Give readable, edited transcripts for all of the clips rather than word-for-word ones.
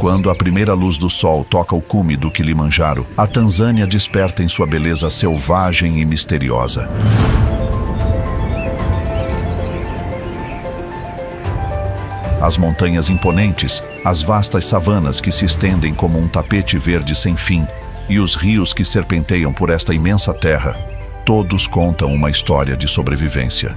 Quando a primeira luz do sol toca o cume do Kilimanjaro, a Tanzânia desperta em sua beleza selvagem e misteriosa. As montanhas imponentes, as vastas savanas que se estendem como um tapete verde sem fim, e os rios que serpenteiam por esta imensa terra, todos contam uma história de sobrevivência.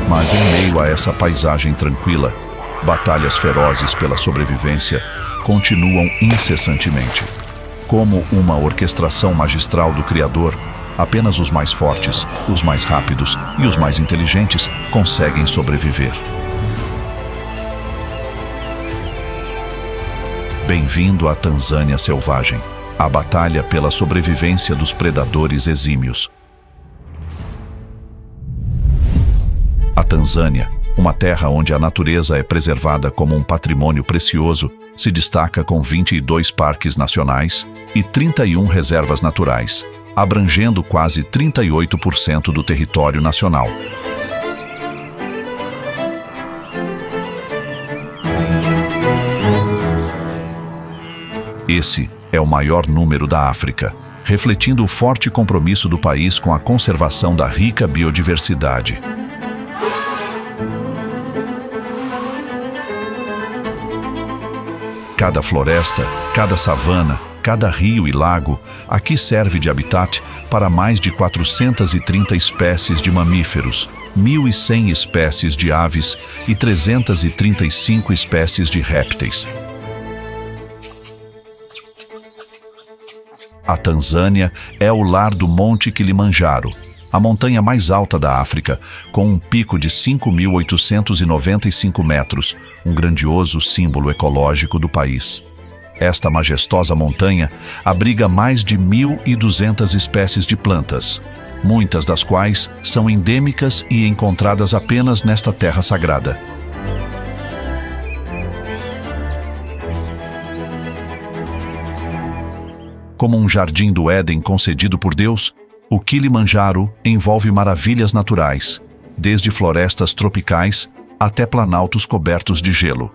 Mas em meio a essa paisagem tranquila, batalhas ferozes pela sobrevivência continuam incessantemente. Como uma orquestração magistral do Criador, apenas os mais fortes, os mais rápidos e os mais inteligentes conseguem sobreviver. Bem-vindo à Tanzânia selvagem, a batalha pela sobrevivência dos predadores exímios. A Tanzânia, uma terra onde a natureza é preservada como um patrimônio precioso, se destaca com 22 parques nacionais e 31 reservas naturais, abrangendo quase 38% do território nacional. Esse é o maior número da África, refletindo o forte compromisso do país com a conservação da rica biodiversidade. Cada floresta, cada savana, cada rio e lago aqui serve de habitat para mais de 430 espécies de mamíferos, 1.100 espécies de aves e 335 espécies de répteis. A Tanzânia é o lar do Monte Kilimanjaro, a montanha mais alta da África, com um pico de 5.895 metros, um grandioso símbolo ecológico do país. Esta majestosa montanha abriga mais de 1.200 espécies de plantas, muitas das quais são endêmicas e encontradas apenas nesta terra sagrada. Como um jardim do Éden concedido por Deus, o Kilimanjaro envolve maravilhas naturais, desde florestas tropicais até planaltos cobertos de gelo.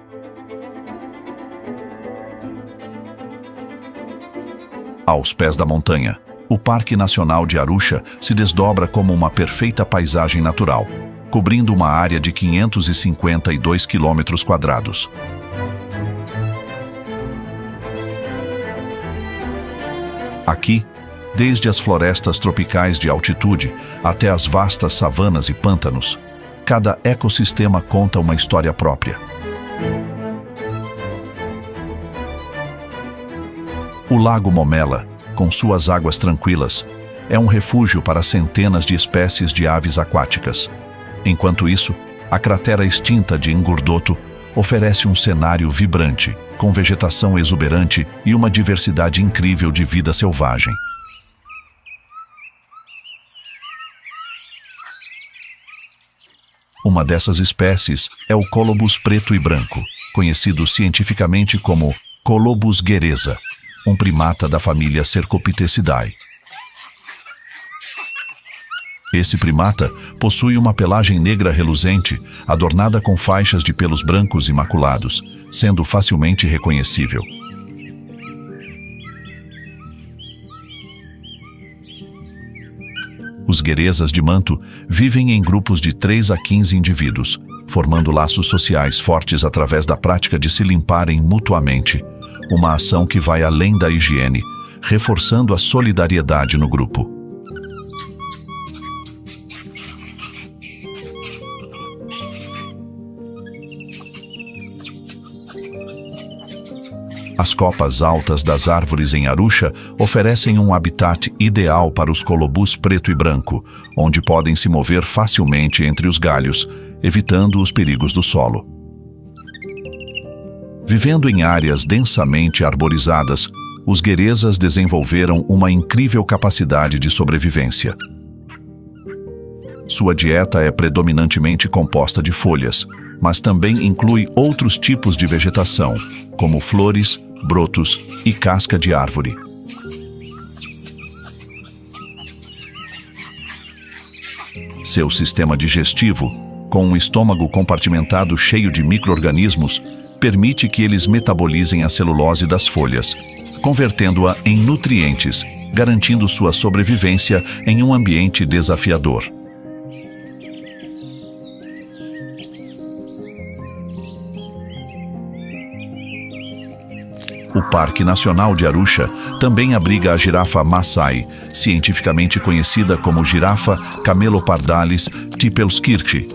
Aos pés da montanha, o Parque Nacional de Arusha se desdobra como uma perfeita paisagem natural, cobrindo uma área de 552 km². Aqui, desde as florestas tropicais de altitude até as vastas savanas e pântanos, cada ecossistema conta uma história própria. O Lago Momela, com suas águas tranquilas, é um refúgio para centenas de espécies de aves aquáticas. Enquanto isso, a cratera extinta de Ngurdoto oferece um cenário vibrante, com vegetação exuberante e uma diversidade incrível de vida selvagem. Uma dessas espécies é o colobus preto e branco, conhecido cientificamente como Colobus guereza, um primata da família Cercopithecidae. Esse primata possui uma pelagem negra reluzente, adornada com faixas de pelos brancos e maculados, sendo facilmente reconhecível. Os guerezas de manto vivem em grupos de 3 a 15 indivíduos, formando laços sociais fortes através da prática de se limparem mutuamente, uma ação que vai além da higiene, reforçando a solidariedade no grupo. As copas altas das árvores em Arusha oferecem um habitat ideal para os colobus preto e branco, onde podem se mover facilmente entre os galhos, evitando os perigos do solo. Vivendo em áreas densamente arborizadas, os guerezas desenvolveram uma incrível capacidade de sobrevivência. Sua dieta é predominantemente composta de folhas, mas também inclui outros tipos de vegetação, como flores, brotos e casca de árvore. Seu sistema digestivo, com um estômago compartimentado cheio de micro-organismos, permite que eles metabolizem a celulose das folhas, convertendo-a em nutrientes, garantindo sua sobrevivência em um ambiente desafiador. O Parque Nacional de Arusha também abriga a girafa Maasai, cientificamente conhecida como girafa Camelopardalis tipelskirti.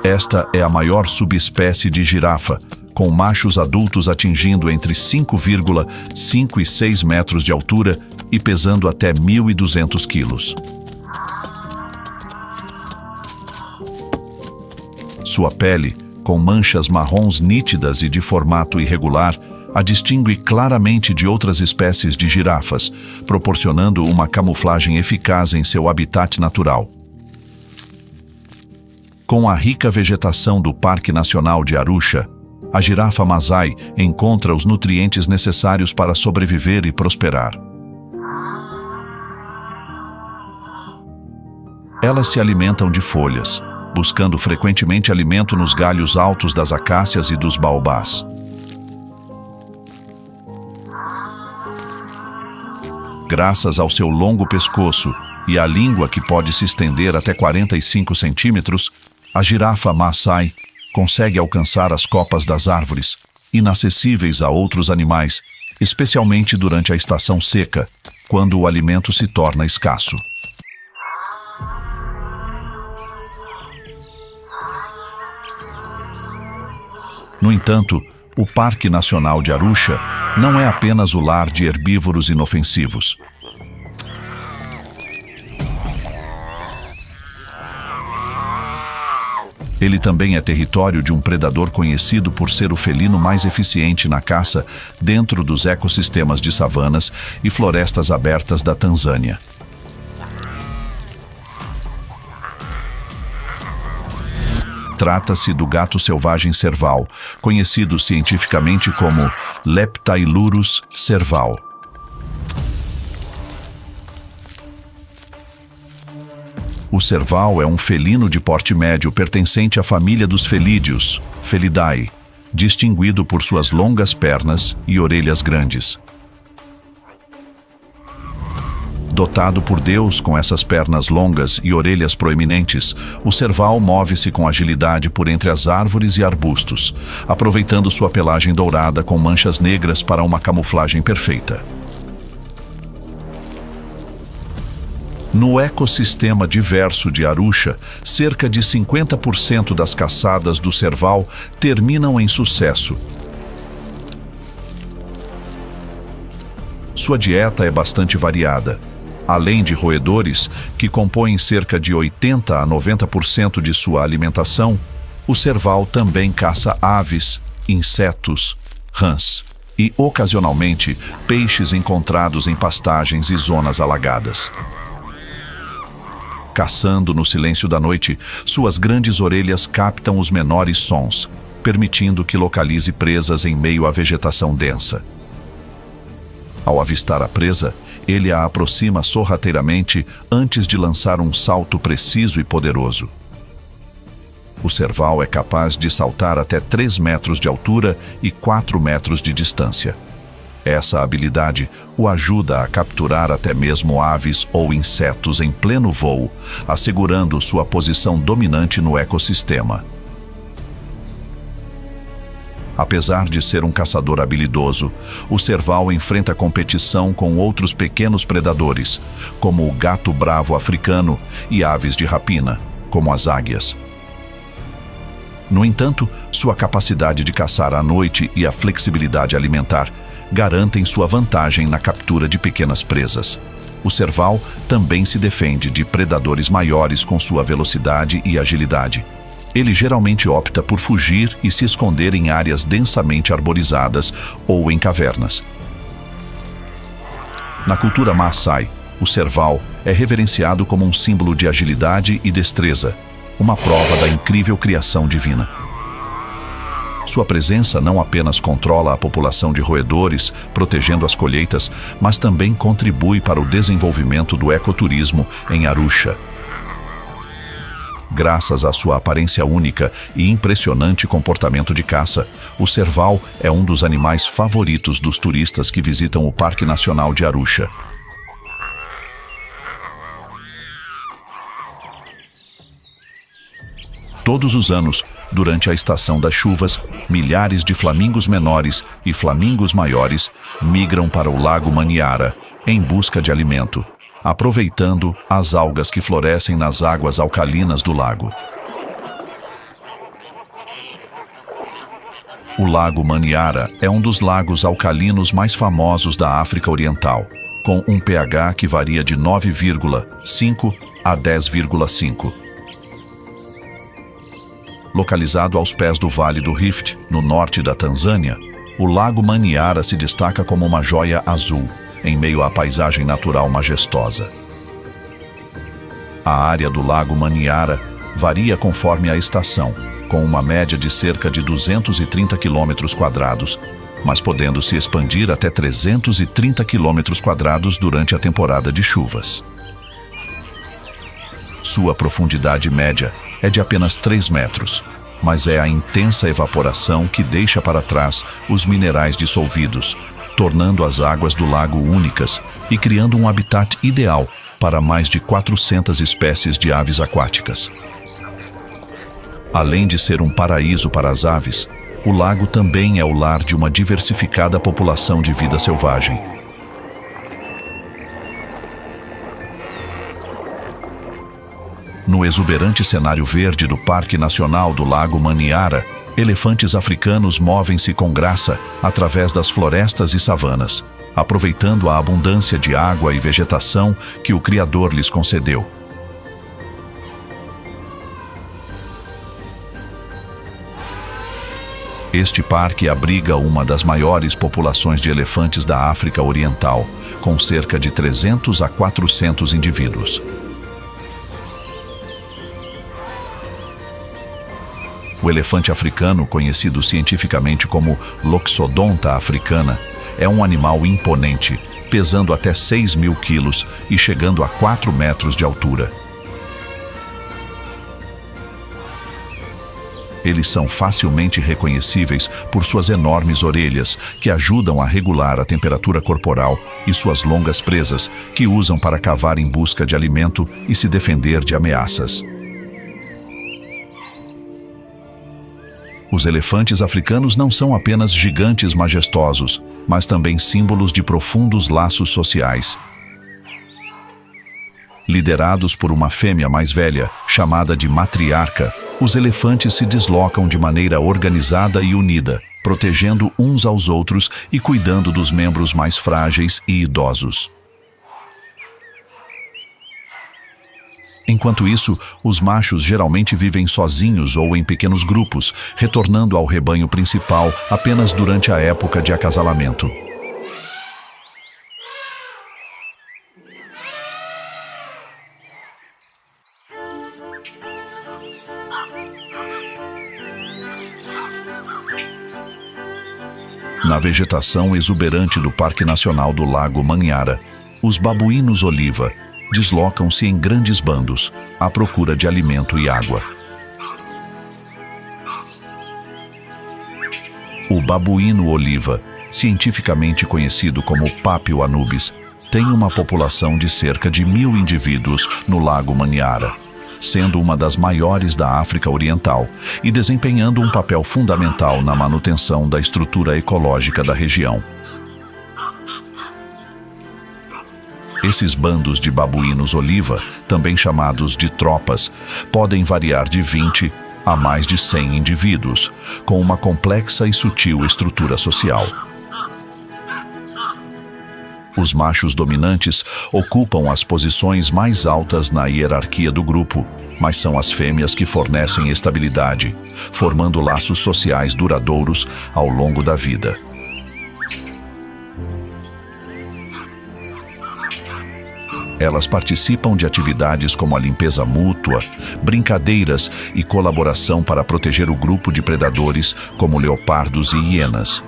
Esta é a maior subespécie de girafa, com machos adultos atingindo entre 5,5 e 6 metros de altura e pesando até 1.200 quilos. Sua pele, com manchas marrons nítidas e de formato irregular, a distingue claramente de outras espécies de girafas, proporcionando uma camuflagem eficaz em seu habitat natural. Com a rica vegetação do Parque Nacional de Arusha, a girafa Maasai encontra os nutrientes necessários para sobreviver e prosperar. Elas se alimentam de folhas, buscando frequentemente alimento nos galhos altos das acácias e dos baobás. Graças ao seu longo pescoço e à língua que pode se estender até 45 centímetros, a girafa Maasai consegue alcançar as copas das árvores, inacessíveis a outros animais, especialmente durante a estação seca, quando o alimento se torna escasso. No entanto, o Parque Nacional de Arusha não é apenas o lar de herbívoros inofensivos. Ele também é território de um predador conhecido por ser o felino mais eficiente na caça dentro dos ecossistemas de savanas e florestas abertas da Tanzânia. Trata-se do gato selvagem serval, conhecido cientificamente como Leptailurus serval. O serval é um felino de porte médio pertencente à família dos felídeos, Felidae, distinguido por suas longas pernas e orelhas grandes. Dotado por Deus com essas pernas longas e orelhas proeminentes, o serval move-se com agilidade por entre as árvores e arbustos, aproveitando sua pelagem dourada com manchas negras para uma camuflagem perfeita. No ecossistema diverso de Arusha, cerca de 50% das caçadas do serval terminam em sucesso. Sua dieta é bastante variada. Além de roedores, que compõem cerca de 80% a 90% de sua alimentação, o serval também caça aves, insetos, rãs e, ocasionalmente, peixes encontrados em pastagens e zonas alagadas. Caçando no silêncio da noite, suas grandes orelhas captam os menores sons, permitindo que localize presas em meio à vegetação densa. Ao avistar a presa, ele a aproxima sorrateiramente antes de lançar um salto preciso e poderoso. O serval é capaz de saltar até 3 metros de altura e 4 metros de distância. Essa habilidade o ajuda a capturar até mesmo aves ou insetos em pleno voo, assegurando sua posição dominante no ecossistema. Apesar de ser um caçador habilidoso, o serval enfrenta competição com outros pequenos predadores, como o gato-bravo africano e aves de rapina, como as águias. No entanto, sua capacidade de caçar à noite e a flexibilidade alimentar garantem sua vantagem na captura de pequenas presas. O serval também se defende de predadores maiores com sua velocidade e agilidade. Ele geralmente opta por fugir e se esconder em áreas densamente arborizadas ou em cavernas. Na cultura Maasai, o serval é reverenciado como um símbolo de agilidade e destreza, uma prova da incrível criação divina. Sua presença não apenas controla a população de roedores, protegendo as colheitas, mas também contribui para o desenvolvimento do ecoturismo em Arusha. Graças à sua aparência única e impressionante comportamento de caça, o serval é um dos animais favoritos dos turistas que visitam o Parque Nacional de Arusha. Todos os anos, durante a estação das chuvas, milhares de flamingos menores e flamingos maiores migram para o Lago Manyara em busca de alimento, aproveitando as algas que florescem nas águas alcalinas do lago. O Lago Manyara é um dos lagos alcalinos mais famosos da África Oriental, com um pH que varia de 9,5 a 10,5. Localizado aos pés do Vale do Rift, no norte da Tanzânia, o Lago Manyara se destaca como uma joia azul, em meio à paisagem natural majestosa. A área do Lago Manyara varia conforme a estação, com uma média de cerca de 230 km², mas podendo se expandir até 330 km² durante a temporada de chuvas. Sua profundidade média é de apenas 3 metros, mas é a intensa evaporação que deixa para trás os minerais dissolvidos, tornando as águas do lago únicas e criando um habitat ideal para mais de 400 espécies de aves aquáticas. Além de ser um paraíso para as aves, o lago também é o lar de uma diversificada população de vida selvagem. No exuberante cenário verde do Parque Nacional do Lago Manyara, elefantes africanos movem-se com graça através das florestas e savanas, aproveitando a abundância de água e vegetação que o Criador lhes concedeu. Este parque abriga uma das maiores populações de elefantes da África Oriental, com cerca de 300 a 400 indivíduos. O elefante africano, conhecido cientificamente como Loxodonta africana, é um animal imponente, pesando até 6.000 quilos e chegando a 4 metros de altura. Eles são facilmente reconhecíveis por suas enormes orelhas, que ajudam a regular a temperatura corporal, e suas longas presas, que usam para cavar em busca de alimento e se defender de ameaças. Os elefantes africanos não são apenas gigantes majestosos, mas também símbolos de profundos laços sociais. Liderados por uma fêmea mais velha, chamada de matriarca, os elefantes se deslocam de maneira organizada e unida, protegendo uns aos outros e cuidando dos membros mais frágeis e idosos. Enquanto isso, os machos geralmente vivem sozinhos ou em pequenos grupos, retornando ao rebanho principal apenas durante a época de acasalamento. Na vegetação exuberante do Parque Nacional do Lago Manyara, os babuínos oliva deslocam-se em grandes bandos, à procura de alimento e água. O babuíno oliva, cientificamente conhecido como Papio anubis, tem uma população de cerca de 1.000 indivíduos no Lago Manyara, sendo uma das maiores da África Oriental e desempenhando um papel fundamental na manutenção da estrutura ecológica da região. Esses bandos de babuínos oliva, também chamados de tropas, podem variar de 20 a mais de 100 indivíduos, com uma complexa e sutil estrutura social. Os machos dominantes ocupam as posições mais altas na hierarquia do grupo, mas são as fêmeas que fornecem estabilidade, formando laços sociais duradouros ao longo da vida. Elas participam de atividades como a limpeza mútua, brincadeiras e colaboração para proteger o grupo de predadores, como leopardos e hienas.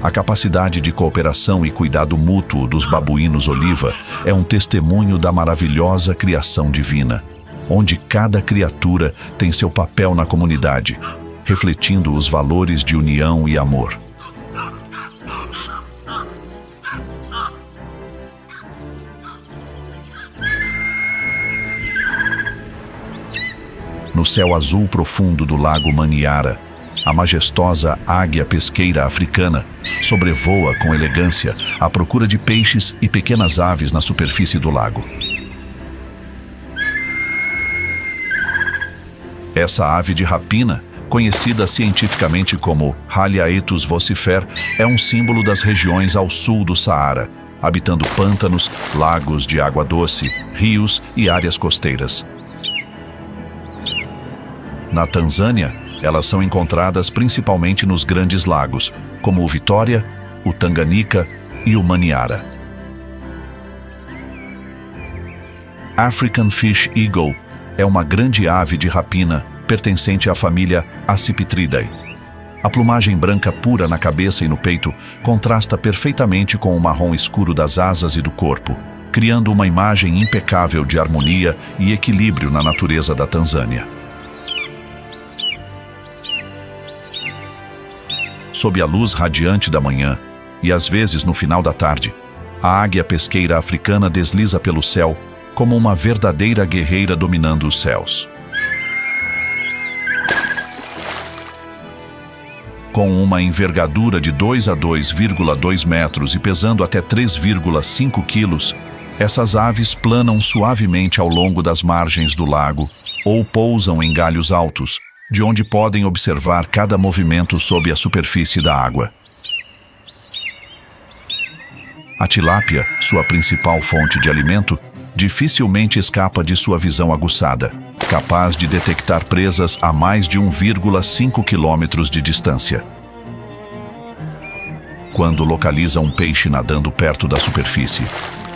A capacidade de cooperação e cuidado mútuo dos babuínos oliva é um testemunho da maravilhosa criação divina, onde cada criatura tem seu papel na comunidade, refletindo os valores de união e amor. No céu azul profundo do lago Maniara, a majestosa águia pesqueira africana sobrevoa com elegância à procura de peixes e pequenas aves na superfície do lago. Essa ave de rapina, conhecida cientificamente como Haliaetus vocifer, é um símbolo das regiões ao sul do Saara, habitando pântanos, lagos de água doce, rios e áreas costeiras. Na Tanzânia, elas são encontradas principalmente nos grandes lagos, como o Vitória, o Tanganyika e o Maniara. African Fish Eagle é uma grande ave de rapina pertencente à família Accipitridae. A plumagem branca pura na cabeça e no peito contrasta perfeitamente com o marrom escuro das asas e do corpo, criando uma imagem impecável de harmonia e equilíbrio na natureza da Tanzânia. Sob a luz radiante da manhã, e às vezes no final da tarde, a águia pesqueira africana desliza pelo céu como uma verdadeira guerreira dominando os céus. Com uma envergadura de 2 a 2,2 metros e pesando até 3,5 quilos, essas aves planam suavemente ao longo das margens do lago ou pousam em galhos altos, de onde podem observar cada movimento sob a superfície da água. A tilápia, sua principal fonte de alimento, dificilmente escapa de sua visão aguçada, capaz de detectar presas a mais de 1,5 quilômetros de distância. Quando localiza um peixe nadando perto da superfície,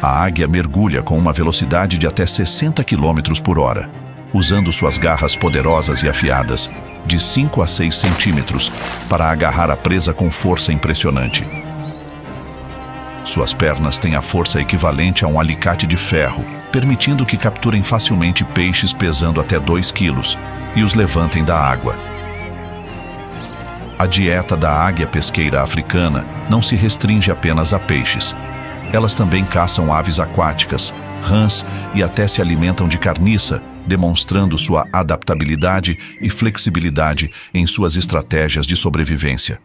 a águia mergulha com uma velocidade de até 60 km por hora, usando suas garras poderosas e afiadas, de 5 a 6 centímetros, para agarrar a presa com força impressionante. Suas pernas têm a força equivalente a um alicate de ferro, permitindo que capturem facilmente peixes pesando até 2 quilos e os levantem da água. A dieta da águia pesqueira africana não se restringe apenas a peixes. Elas também caçam aves aquáticas, rãs e até se alimentam de carniça, demonstrando sua adaptabilidade e flexibilidade em suas estratégias de sobrevivência.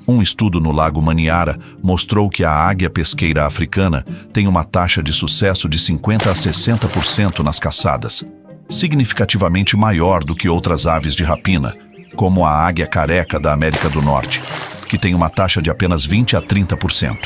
Um estudo no Lago Maniara mostrou que a águia pesqueira africana tem uma taxa de sucesso de 50% a 60% nas caçadas, significativamente maior do que outras aves de rapina, como a águia careca da América do Norte, que tem uma taxa de apenas 20% a 30%.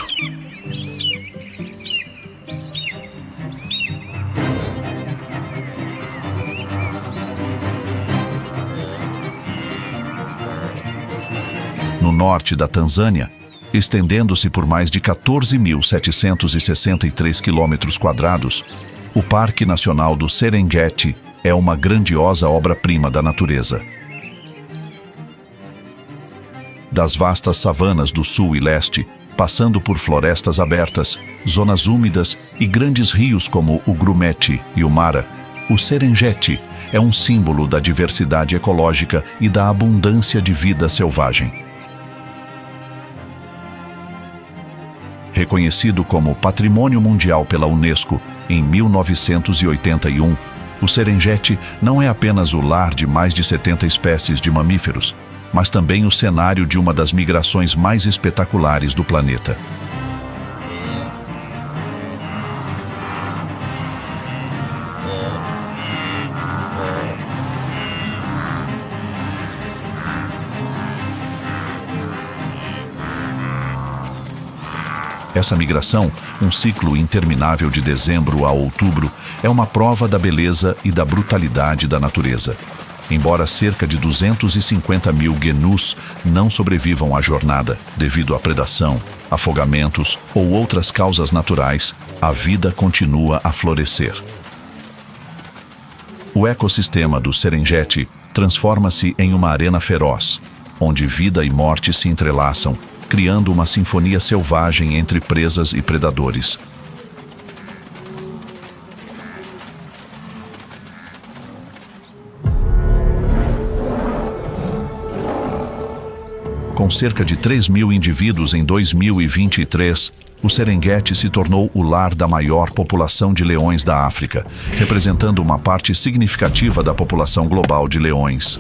No norte da Tanzânia, estendendo-se por mais de 14.763 km², o Parque Nacional do Serengeti é uma grandiosa obra-prima da natureza. Das vastas savanas do sul e leste, passando por florestas abertas, zonas úmidas e grandes rios como o Grumeti e o Mara, o Serengeti é um símbolo da diversidade ecológica e da abundância de vida selvagem. Reconhecido como Patrimônio Mundial pela Unesco em 1981, o Serengeti não é apenas o lar de mais de 70 espécies de mamíferos, mas também o cenário de uma das migrações mais espetaculares do planeta. Essa migração, um ciclo interminável de dezembro a outubro, é uma prova da beleza e da brutalidade da natureza. embora cerca de 250 mil gnus não sobrevivam à jornada devido à predação, afogamentos ou outras causas naturais, a vida continua a florescer. O ecossistema do Serengeti transforma-se em uma arena feroz, onde vida e morte se entrelaçam, criando uma sinfonia selvagem entre presas e predadores. Com cerca de 3 mil indivíduos em 2023, o Serengeti se tornou o lar da maior população de leões da África, representando uma parte significativa da população global de leões.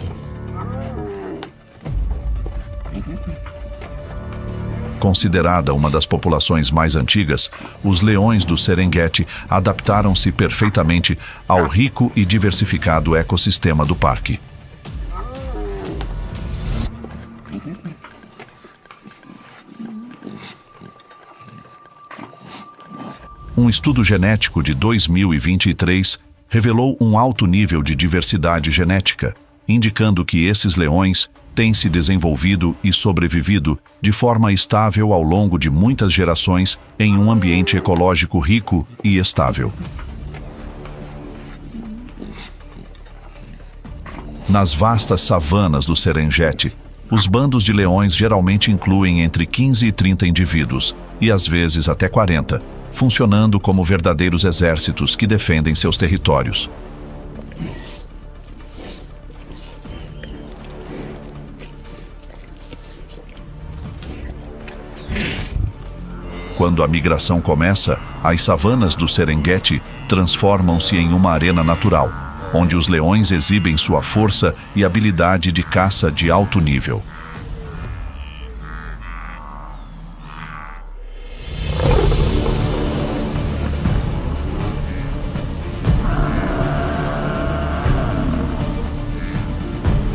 Considerada uma das populações mais antigas, os leões do Serengeti adaptaram-se perfeitamente ao rico e diversificado ecossistema do parque. Um estudo genético de 2023 revelou um alto nível de diversidade genética, indicando que esses leões têm se desenvolvido e sobrevivido de forma estável ao longo de muitas gerações em um ambiente ecológico rico e estável. Nas vastas savanas do Serengeti, os bandos de leões geralmente incluem entre 15 e 30 indivíduos, e às vezes até 40, funcionando como verdadeiros exércitos que defendem seus territórios. Quando a migração começa, as savanas do Serengeti transformam-se em uma arena natural, onde os leões exibem sua força e habilidade de caça de alto nível.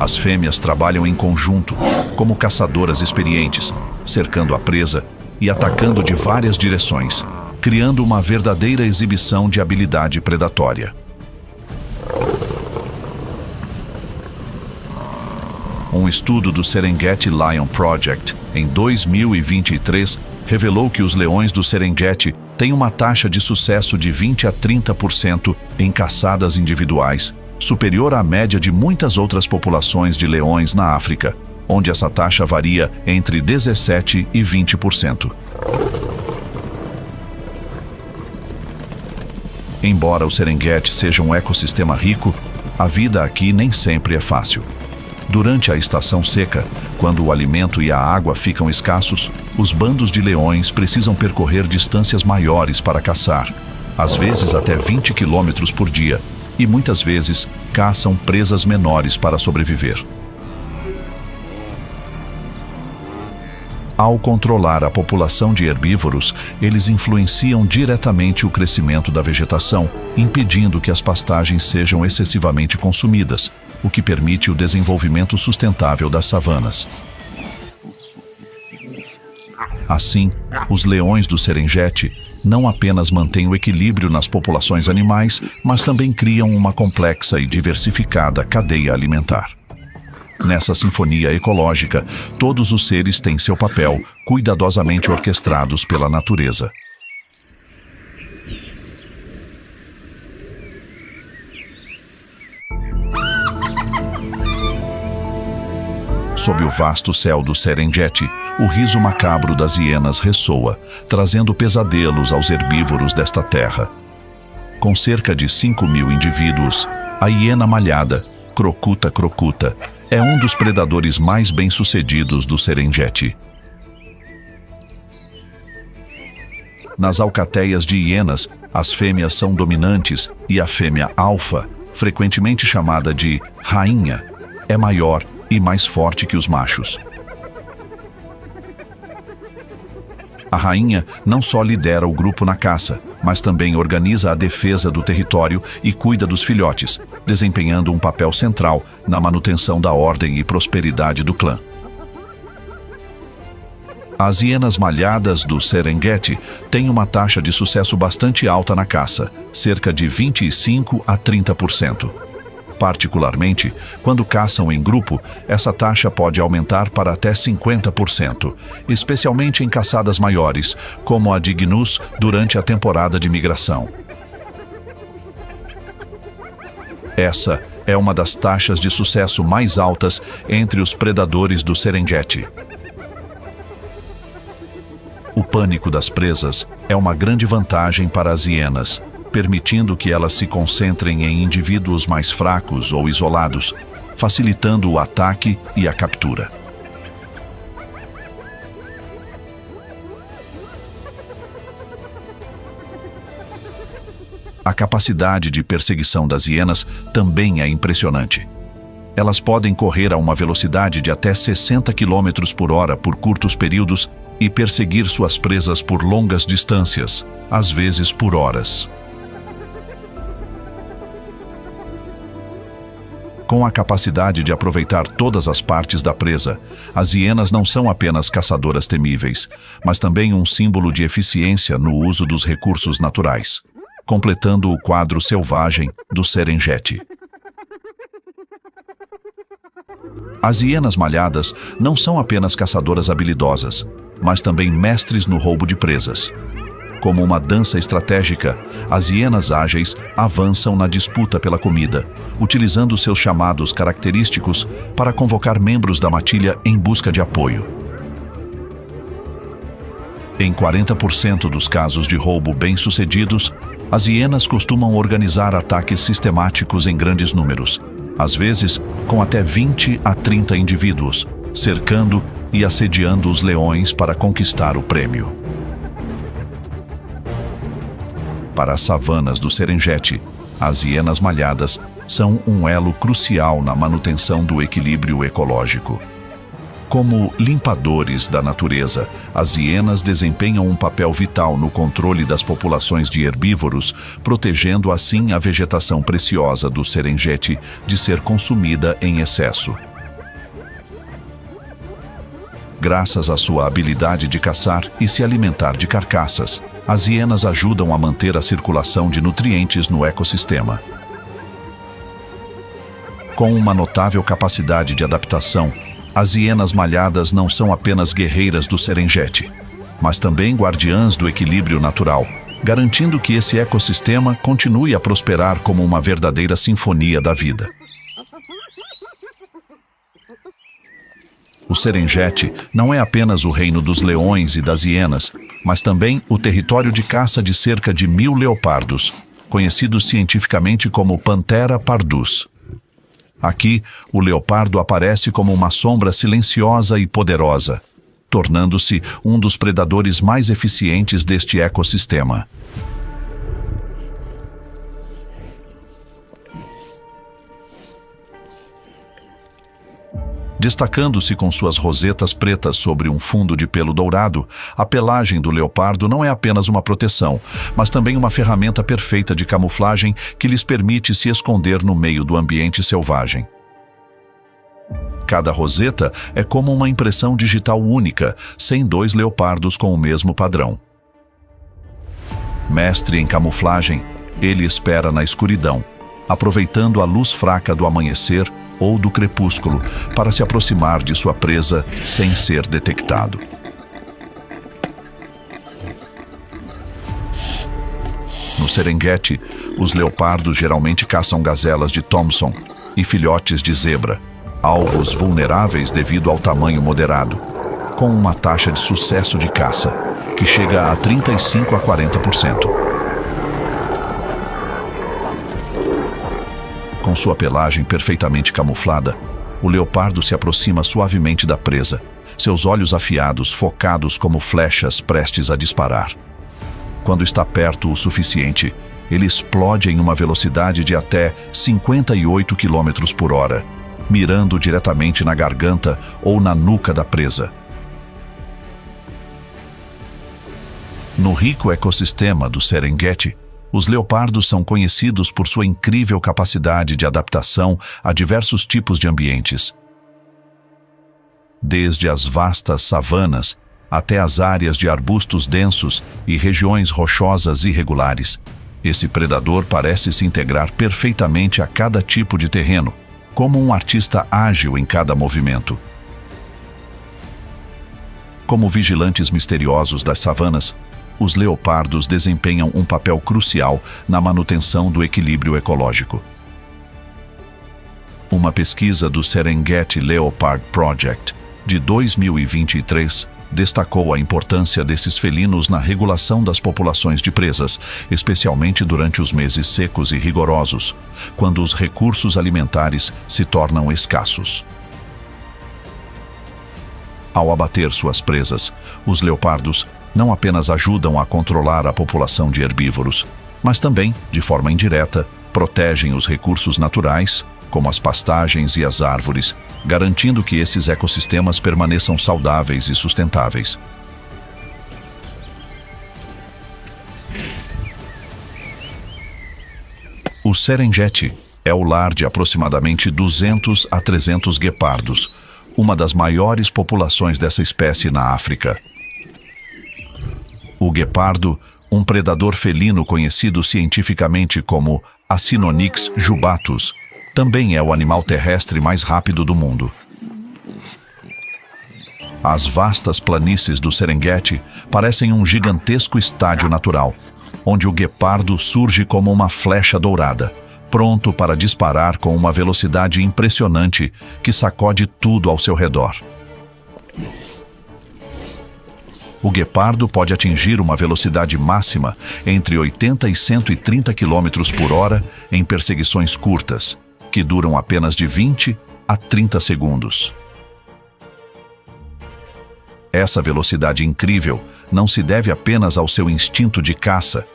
As fêmeas trabalham em conjunto, como caçadoras experientes, cercando a presa e atacando de várias direções, criando uma verdadeira exibição de habilidade predatória. Um estudo do Serengeti Lion Project, em 2023, revelou que os leões do Serengeti têm uma taxa de sucesso de 20 a 30% em caçadas individuais, superior à média de muitas outras populações de leões na África, onde essa taxa varia entre 17% e 20%. Embora o Serengeti seja um ecossistema rico, a vida aqui nem sempre é fácil. Durante a estação seca, quando o alimento e a água ficam escassos, os bandos de leões precisam percorrer distâncias maiores para caçar, às vezes até 20 quilômetros por dia, e muitas vezes caçam presas menores para sobreviver. Ao controlar a população de herbívoros, eles influenciam diretamente o crescimento da vegetação, impedindo que as pastagens sejam excessivamente consumidas, o que permite o desenvolvimento sustentável das savanas. Assim, os leões do Serengeti não apenas mantêm o equilíbrio nas populações animais, mas também criam uma complexa e diversificada cadeia alimentar. Nessa sinfonia ecológica, todos os seres têm seu papel, cuidadosamente orquestrados pela natureza. Sob o vasto céu do Serengeti, o riso macabro das hienas ressoa, trazendo pesadelos aos herbívoros desta terra. Com cerca de 5 mil indivíduos, a hiena malhada, Crocuta crocuta, é um dos predadores mais bem-sucedidos do Serengeti. Nas alcateias de hienas, as fêmeas são dominantes e a fêmea alfa, frequentemente chamada de rainha, é maior e mais forte que os machos. A rainha não só lidera o grupo na caça, mas também organiza a defesa do território e cuida dos filhotes, desempenhando um papel central na manutenção da ordem e prosperidade do clã. As hienas malhadas do Serengeti têm uma taxa de sucesso bastante alta na caça, cerca de 25 a 30%. Particularmente, quando caçam em grupo, essa taxa pode aumentar para até 50%, especialmente em caçadas maiores, como a de gnus durante a temporada de migração. Essa é uma das taxas de sucesso mais altas entre os predadores do Serengeti. O pânico das presas é uma grande vantagem para as hienas, permitindo que elas se concentrem em indivíduos mais fracos ou isolados, facilitando o ataque e a captura. A capacidade de perseguição das hienas também é impressionante. Elas podem correr a uma velocidade de até 60 km por hora por curtos períodos e perseguir suas presas por longas distâncias, às vezes por horas. Com a capacidade de aproveitar todas as partes da presa, as hienas não são apenas caçadoras temíveis, mas também um símbolo de eficiência no uso dos recursos naturais, completando o quadro selvagem do Serengeti. As hienas malhadas não são apenas caçadoras habilidosas, mas também mestres no roubo de presas. Como uma dança estratégica, as hienas ágeis avançam na disputa pela comida, utilizando seus chamados característicos para convocar membros da matilha em busca de apoio. Em 40% dos casos de roubo bem-sucedidos, as hienas costumam organizar ataques sistemáticos em grandes números, às vezes com até 20 a 30 indivíduos, cercando e assediando os leões para conquistar o prêmio. Para as savanas do Serengeti, as hienas malhadas são um elo crucial na manutenção do equilíbrio ecológico. Como limpadores da natureza, as hienas desempenham um papel vital no controle das populações de herbívoros, protegendo assim a vegetação preciosa do Serengeti de ser consumida em excesso. Graças à sua habilidade de caçar e se alimentar de carcaças, as hienas ajudam a manter a circulação de nutrientes no ecossistema. Com uma notável capacidade de adaptação, as hienas malhadas não são apenas guerreiras do Serengeti, mas também guardiãs do equilíbrio natural, garantindo que esse ecossistema continue a prosperar como uma verdadeira sinfonia da vida. O Serengeti não é apenas o reino dos leões e das hienas, mas também o território de caça de cerca de 1000 leopardos, conhecidos cientificamente como Panthera pardus. Aqui, o leopardo aparece como uma sombra silenciosa e poderosa, tornando-se um dos predadores mais eficientes deste ecossistema. Destacando-se com suas rosetas pretas sobre um fundo de pelo dourado, a pelagem do leopardo não é apenas uma proteção, mas também uma ferramenta perfeita de camuflagem que lhes permite se esconder no meio do ambiente selvagem. Cada roseta é como uma impressão digital única, sem dois leopardos com o mesmo padrão. Mestre em camuflagem, ele espera na escuridão, aproveitando a luz fraca do amanhecer ou do crepúsculo para se aproximar de sua presa sem ser detectado. No Serengeti, os leopardos geralmente caçam gazelas de Thomson e filhotes de zebra, alvos vulneráveis devido ao tamanho moderado, com uma taxa de sucesso de caça que chega a 35 a 40%. Com sua pelagem perfeitamente camuflada, o leopardo se aproxima suavemente da presa, seus olhos afiados focados como flechas prestes a disparar. Quando está perto o suficiente, ele explode em uma velocidade de até 58 km por hora, mirando diretamente na garganta ou na nuca da presa. No rico ecossistema do Serengeti, os leopardos são conhecidos por sua incrível capacidade de adaptação a diversos tipos de ambientes. Desde as vastas savanas até as áreas de arbustos densos e regiões rochosas irregulares, Esse predador parece se integrar perfeitamente a cada tipo de terreno, como um artista ágil em cada movimento. Como vigilantes misteriosos das savanas, os leopardos desempenham um papel crucial na manutenção do equilíbrio ecológico. Uma pesquisa do Serengeti Leopard Project, de 2023, destacou a importância desses felinos na regulação das populações de presas, especialmente durante os meses secos e rigorosos, quando os recursos alimentares se tornam escassos. Ao abater suas presas, os leopardos não apenas ajudam a controlar a população de herbívoros, mas também, de forma indireta, protegem os recursos naturais, como as pastagens e as árvores, garantindo que esses ecossistemas permaneçam saudáveis e sustentáveis. O Serengeti é o lar de aproximadamente 200 a 300 guepardos, uma das maiores populações dessa espécie na África. O guepardo, um predador felino conhecido cientificamente como Acinonyx jubatus, também é o animal terrestre mais rápido do mundo. As vastas planícies do Serengeti parecem um gigantesco estádio natural, onde o guepardo surge como uma flecha dourada, pronto para disparar com uma velocidade impressionante que sacode tudo ao seu redor. O guepardo pode atingir uma velocidade máxima entre 80 e 130 km por hora em perseguições curtas, que duram apenas de 20 a 30 segundos. Essa velocidade incrível não se deve apenas ao seu instinto de caça,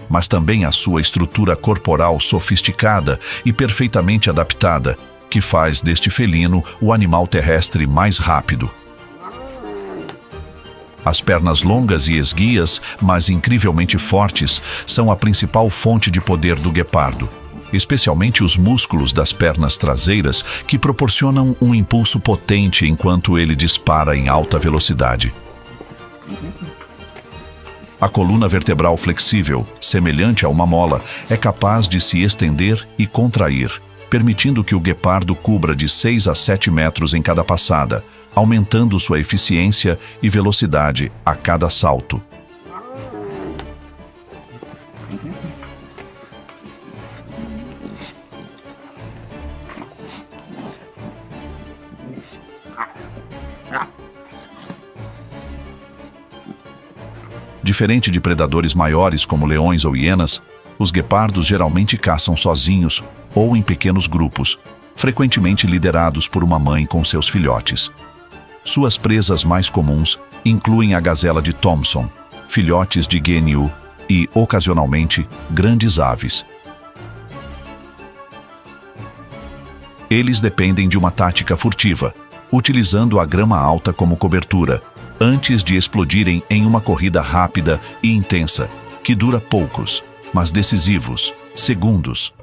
mas também à sua estrutura corporal sofisticada e perfeitamente adaptada, que faz deste felino o animal terrestre mais rápido. As pernas longas e esguias, mas incrivelmente fortes, são a principal fonte de poder do guepardo, especialmente os músculos das pernas traseiras, que proporcionam um impulso potente enquanto ele dispara em alta velocidade. A coluna vertebral flexível, semelhante a uma mola, é capaz de se estender e contrair, permitindo que o guepardo cubra de 6 a 7 metros em cada passada, aumentando sua eficiência e velocidade a cada salto. Diferente de predadores maiores como leões ou hienas, os guepardos geralmente caçam sozinhos ou em pequenos grupos, frequentemente liderados por uma mãe com seus filhotes. Suas presas mais comuns incluem a gazela de Thomson, filhotes de gueneu e, ocasionalmente, grandes aves. Eles dependem de uma tática furtiva, utilizando a grama alta como cobertura, antes de explodirem em uma corrida rápida e intensa, que dura poucos, mas decisivos, segundos.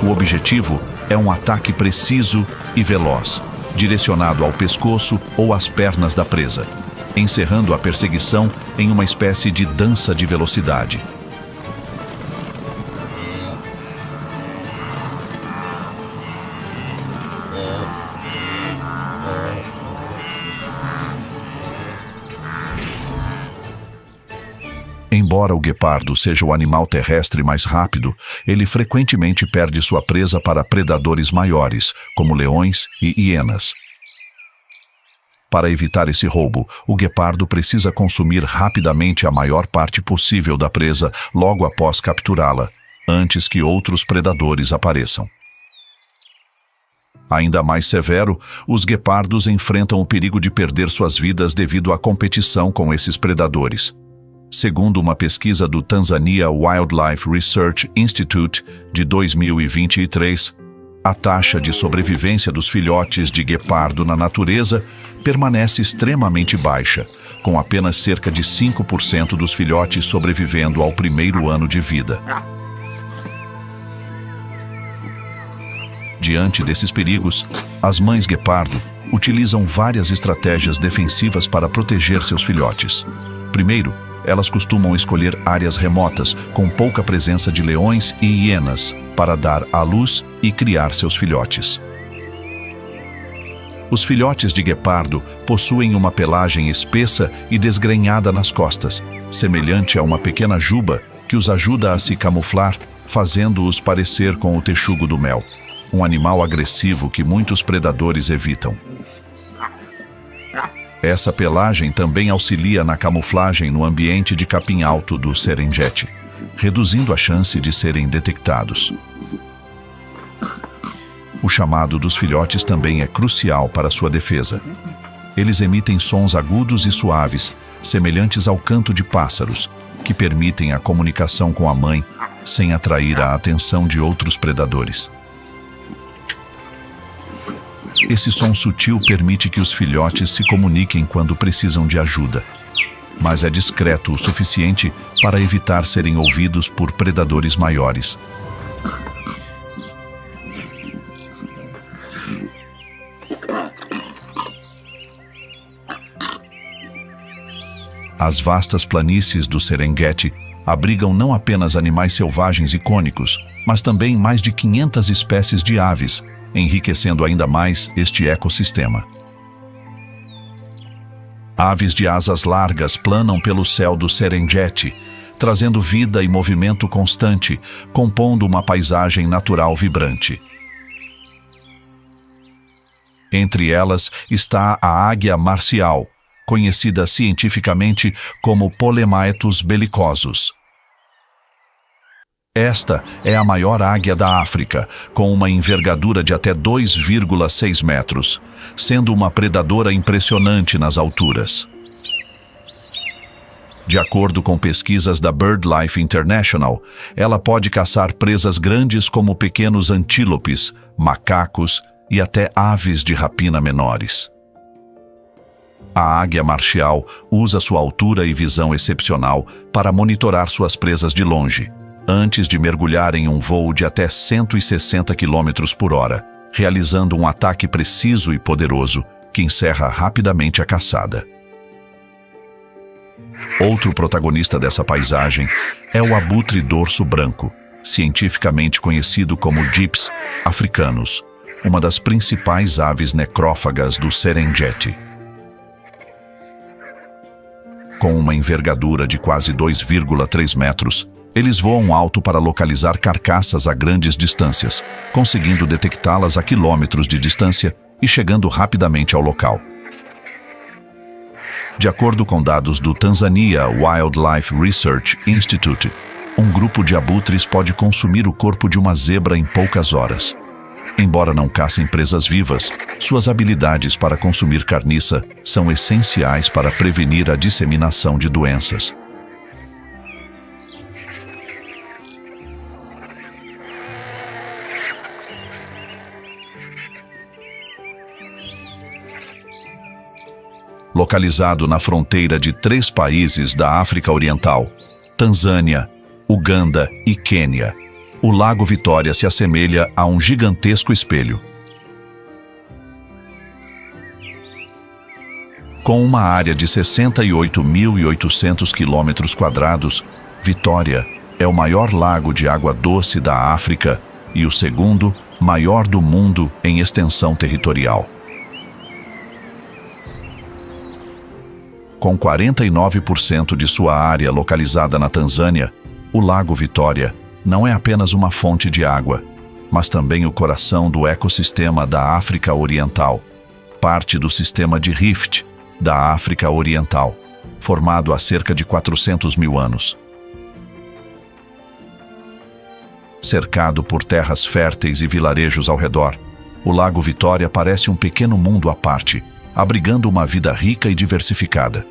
O objetivo é um ataque preciso e veloz, direcionado ao pescoço ou às pernas da presa, encerrando a perseguição em uma espécie de dança de velocidade. Embora o guepardo seja o animal terrestre mais rápido, ele frequentemente perde sua presa para predadores maiores, como leões e hienas. Para evitar esse roubo, o guepardo precisa consumir rapidamente a maior parte possível da presa logo após capturá-la, antes que outros predadores apareçam. Ainda mais severo, os guepardos enfrentam o perigo de perder suas vidas devido à competição com esses predadores. Segundo uma pesquisa do Tanzania Wildlife Research Institute de 2023, a taxa de sobrevivência dos filhotes de guepardo na natureza permanece extremamente baixa, com apenas cerca de 5% dos filhotes sobrevivendo ao primeiro ano de vida. Diante desses perigos, as mães guepardo utilizam várias estratégias defensivas para proteger seus filhotes. Primeiro, elas costumam escolher áreas remotas com pouca presença de leões e hienas para dar à luz e criar seus filhotes. Os filhotes de guepardo possuem uma pelagem espessa e desgrenhada nas costas, semelhante a uma pequena juba que os ajuda a se camuflar, fazendo-os parecer com o texugo do mel, um animal agressivo que muitos predadores evitam. Essa pelagem também auxilia na camuflagem no ambiente de capim alto do Serengeti, reduzindo a chance de serem detectados. O chamado dos filhotes também é crucial para sua defesa. Eles emitem sons agudos e suaves, semelhantes ao canto de pássaros, que permitem a comunicação com a mãe sem atrair a atenção de outros predadores. Esse som sutil permite que os filhotes se comuniquem quando precisam de ajuda, mas é discreto o suficiente para evitar serem ouvidos por predadores maiores. As vastas planícies do Serengeti abrigam não apenas animais selvagens icônicos, mas também mais de 500 espécies de aves, enriquecendo ainda mais este ecossistema. Aves de asas largas planam pelo céu do Serengeti, trazendo vida e movimento constante, compondo uma paisagem natural vibrante. Entre elas está a águia marcial, conhecida cientificamente como Polemaitos bellicosus. Esta é a maior águia da África, com uma envergadura de até 2,6 metros, sendo uma predadora impressionante nas alturas. De acordo com pesquisas da BirdLife International, ela pode caçar presas grandes como pequenos antílopes, macacos e até aves de rapina menores. A águia marcial usa sua altura e visão excepcional para monitorar suas presas de longe, antes de mergulhar em um voo de até 160 km por hora, realizando um ataque preciso e poderoso que encerra rapidamente a caçada. Outro protagonista dessa paisagem é o abutre dorso branco, cientificamente conhecido como Gyps africanus, uma das principais aves necrófagas do Serengeti. Com uma envergadura de quase 2,3 metros, eles voam alto para localizar carcaças a grandes distâncias, conseguindo detectá-las a quilômetros de distância e chegando rapidamente ao local. De acordo com dados do Tanzania Wildlife Research Institute, um grupo de abutres pode consumir o corpo de uma zebra em poucas horas. Embora não caçem presas vivas, suas habilidades para consumir carniça são essenciais para prevenir a disseminação de doenças. Localizado na fronteira de 3 países da África Oriental, Tanzânia, Uganda e Quênia, o Lago Vitória se assemelha a um gigantesco espelho. Com uma área de 68.800 km², Vitória é o maior lago de água doce da África e o segundo maior do mundo em extensão territorial. Com 49% de sua área localizada na Tanzânia, o Lago Vitória não é apenas uma fonte de água, mas também o coração do ecossistema da África Oriental, parte do sistema de Rift da África Oriental, formado há cerca de 400 mil anos. Cercado por terras férteis e vilarejos ao redor, o Lago Vitória parece um pequeno mundo à parte, abrigando uma vida rica e diversificada.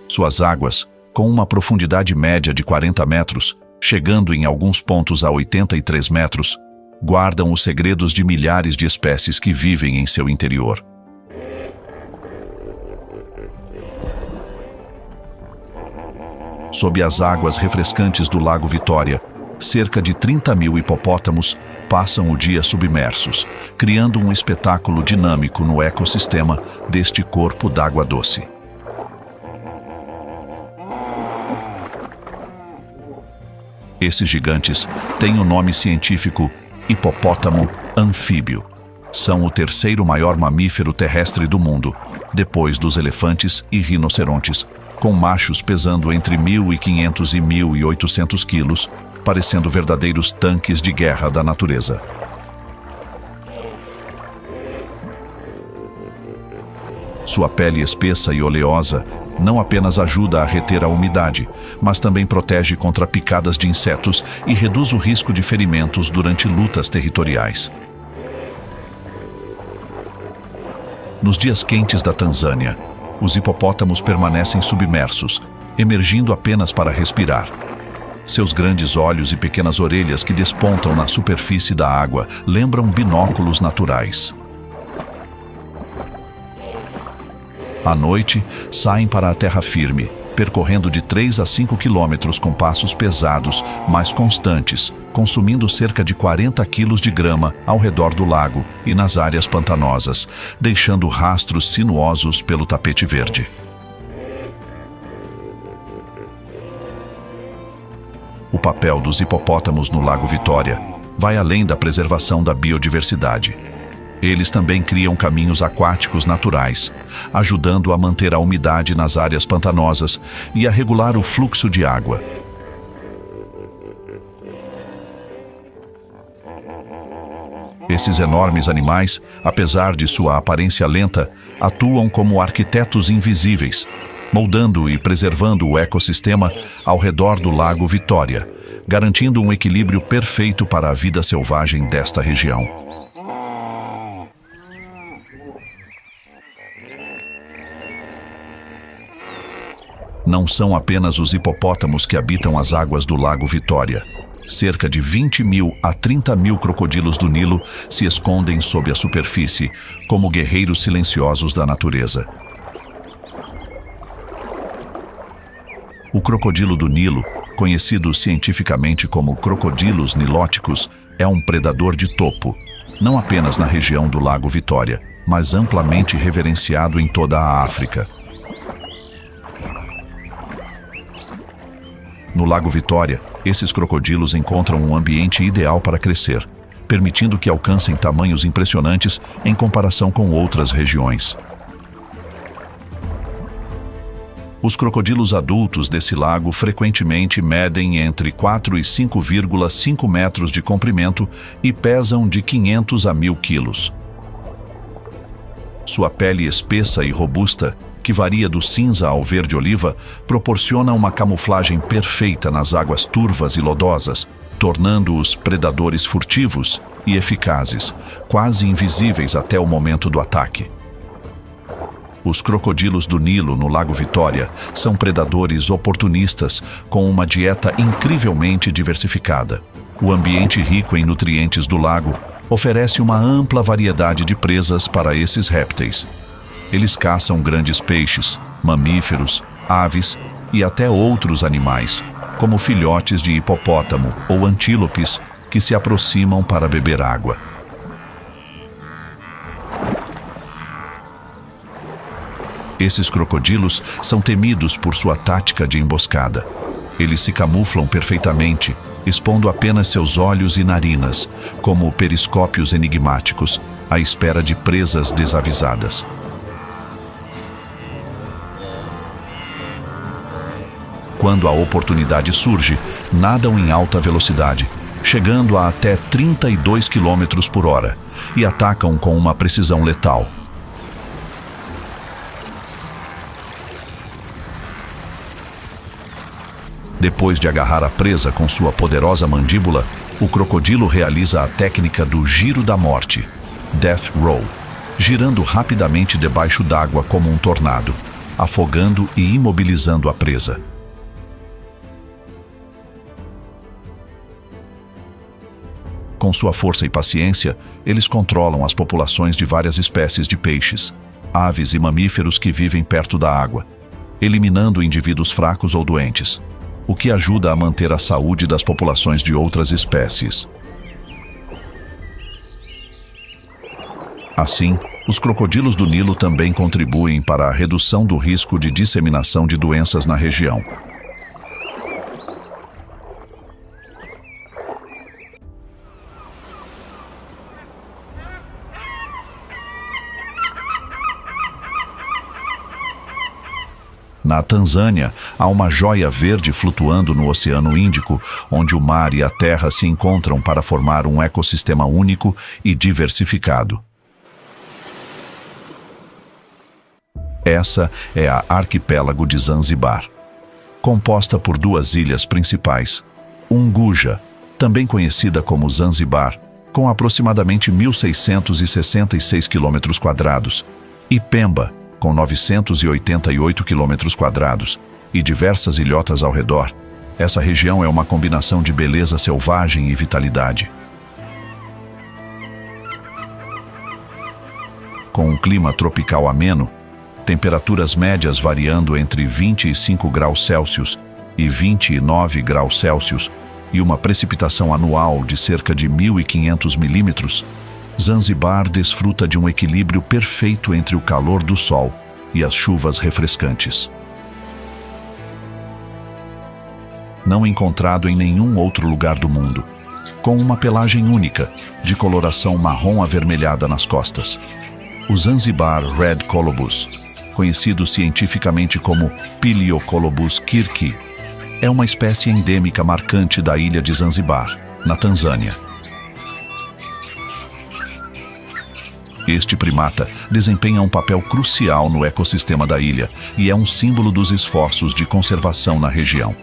Suas águas, com uma profundidade média de 40 metros, chegando em alguns pontos a 83 metros, guardam os segredos de milhares de espécies que vivem em seu interior. Sob as águas refrescantes do Lago Vitória, cerca de 30.000 hipopótamos passam o dia submersos, criando um espetáculo dinâmico no ecossistema deste corpo d'água doce. Esses gigantes têm o nome científico hipopótamo anfíbio. São o terceiro maior mamífero terrestre do mundo, depois dos elefantes e rinocerontes, com machos pesando entre 1.500 e 1.800 quilos, parecendo verdadeiros tanques de guerra da natureza. Sua pele espessa e oleosa não apenas ajuda a reter a umidade, mas também protege contra picadas de insetos e reduz o risco de ferimentos durante lutas territoriais. Nos dias quentes da Tanzânia, os hipopótamos permanecem submersos, emergindo apenas para respirar. Seus grandes olhos e pequenas orelhas que despontam na superfície da água lembram binóculos naturais. À noite, saem para a terra firme, percorrendo de 3 a 5 quilômetros com passos pesados, mas constantes, consumindo cerca de 40 quilos de grama ao redor do lago e nas áreas pantanosas, deixando rastros sinuosos pelo tapete verde. O papel dos hipopótamos no Lago Vitória vai além da preservação da biodiversidade. Eles também criam caminhos aquáticos naturais, ajudando a manter a umidade nas áreas pantanosas e a regular o fluxo de água. Esses enormes animais, apesar de sua aparência lenta, atuam como arquitetos invisíveis, moldando e preservando o ecossistema ao redor do Lago Vitória, garantindo um equilíbrio perfeito para a vida selvagem desta região. Não são apenas os hipopótamos que habitam as águas do Lago Vitória. Cerca de 20.000 a 30.000 crocodilos do Nilo se escondem sob a superfície, como guerreiros silenciosos da natureza. O crocodilo do Nilo, conhecido cientificamente como crocodilos nilóticos, é um predador de topo, não apenas na região do Lago Vitória, mas amplamente reverenciado em toda a África. No Lago Vitória, esses crocodilos encontram um ambiente ideal para crescer, permitindo que alcancem tamanhos impressionantes em comparação com outras regiões. Os crocodilos adultos desse lago frequentemente medem entre 4 e 5,5 metros de comprimento e pesam de 500 a 1.000 quilos. Sua pele espessa e robusta, que varia do cinza ao verde-oliva, proporciona uma camuflagem perfeita nas águas turvas e lodosas, tornando-os predadores furtivos e eficazes, quase invisíveis até o momento do ataque. Os crocodilos do Nilo no Lago Vitória são predadores oportunistas com uma dieta incrivelmente diversificada. O ambiente rico em nutrientes do lago oferece uma ampla variedade de presas para esses répteis. Eles caçam grandes peixes, mamíferos, aves e até outros animais, como filhotes de hipopótamo ou antílopes que se aproximam para beber água. Esses crocodilos são temidos por sua tática de emboscada. Eles se camuflam perfeitamente, expondo apenas seus olhos e narinas, como periscópios enigmáticos, à espera de presas desavisadas. Quando a oportunidade surge, nadam em alta velocidade, chegando a até 32 km por hora, e atacam com uma precisão letal. Depois de agarrar a presa com sua poderosa mandíbula, o crocodilo realiza a técnica do giro da morte, Death Roll, girando rapidamente debaixo d'água como um tornado, afogando e imobilizando a presa. Com sua força e paciência, eles controlam as populações de várias espécies de peixes, aves e mamíferos que vivem perto da água, eliminando indivíduos fracos ou doentes. o que ajuda a manter a saúde das populações de outras espécies. Assim, os crocodilos do Nilo também contribuem para a redução do risco de disseminação de doenças na região. Na Tanzânia, há uma joia verde flutuando no Oceano Índico, onde o mar e a terra se encontram para formar um ecossistema único e diversificado. Essa é a Arquipélago de Zanzibar, composta por duas ilhas principais, Unguja, também conhecida como Zanzibar, com aproximadamente 1.666 km², e Pemba, com 988 km², e diversas ilhotas ao redor. Essa região é uma combinação de beleza selvagem e vitalidade. Com um clima tropical ameno, temperaturas médias variando entre 25 graus Celsius e 29 graus Celsius e uma precipitação anual de cerca de 1.500 milímetros, Zanzibar desfruta de um equilíbrio perfeito entre o calor do sol e as chuvas refrescantes. Não encontrado em nenhum outro lugar do mundo, com uma pelagem única, de coloração marrom avermelhada nas costas. O Zanzibar Red Colobus, conhecido cientificamente como Pileocolobus kirki, é uma espécie endêmica marcante da ilha de Zanzibar, na Tanzânia. Este primata desempenha um papel crucial no ecossistema da ilha e é um símbolo dos esforços de conservação na região.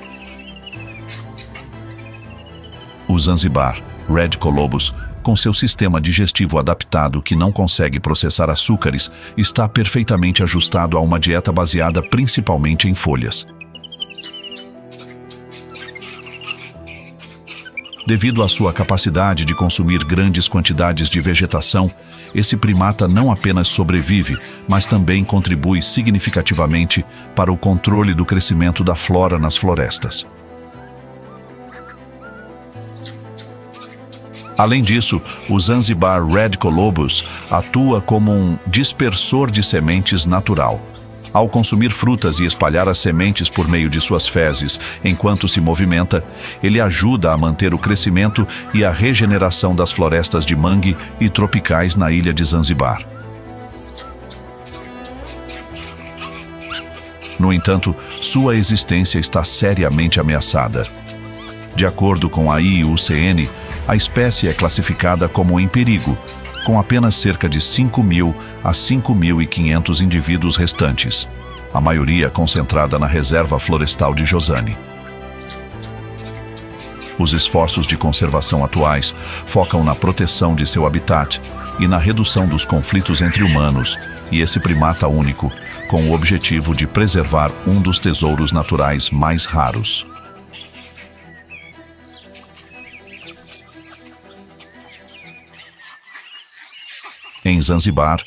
O Zanzibar Red Colobus, com seu sistema digestivo adaptado que não consegue processar açúcares, está perfeitamente ajustado a uma dieta baseada principalmente em folhas. Devido à sua capacidade de consumir grandes quantidades de vegetação, esse primata não apenas sobrevive, mas também contribui significativamente para o controle do crescimento da flora nas florestas. Além disso, o Zanzibar Red Colobus atua como um dispersor de sementes natural. Ao consumir frutas e espalhar as sementes por meio de suas fezes enquanto se movimenta, ele ajuda a manter o crescimento e a regeneração das florestas de mangue e tropicais na ilha de Zanzibar. No entanto, sua existência está seriamente ameaçada. De acordo com a IUCN, a espécie é classificada como em perigo, com apenas cerca de 5.000 a 5.500 indivíduos restantes, a maioria concentrada na Reserva Florestal de Jozani. Os esforços de conservação atuais focam na proteção de seu habitat e na redução dos conflitos entre humanos e esse primata único, com o objetivo de preservar um dos tesouros naturais mais raros. Em Zanzibar,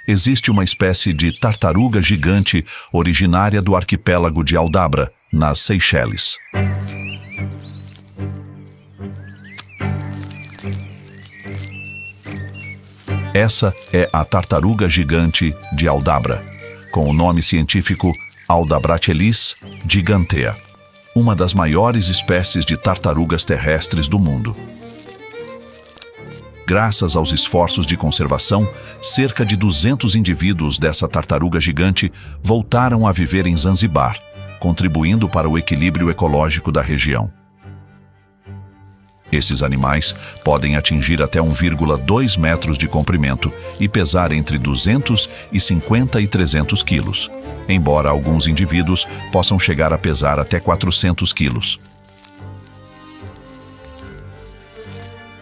existe uma espécie de tartaruga gigante originária do arquipélago de Aldabra, nas Seychelles. Essa é a tartaruga gigante de Aldabra, com o nome científico Aldabratellis gigantea, uma das maiores espécies de tartarugas terrestres do mundo. Graças aos esforços de conservação, cerca de 200 indivíduos dessa tartaruga gigante voltaram a viver em Zanzibar, contribuindo para o equilíbrio ecológico da região. Esses animais podem atingir até 1,2 metros de comprimento e pesar entre 250 e 300 quilos, embora alguns indivíduos possam chegar a pesar até 400 quilos.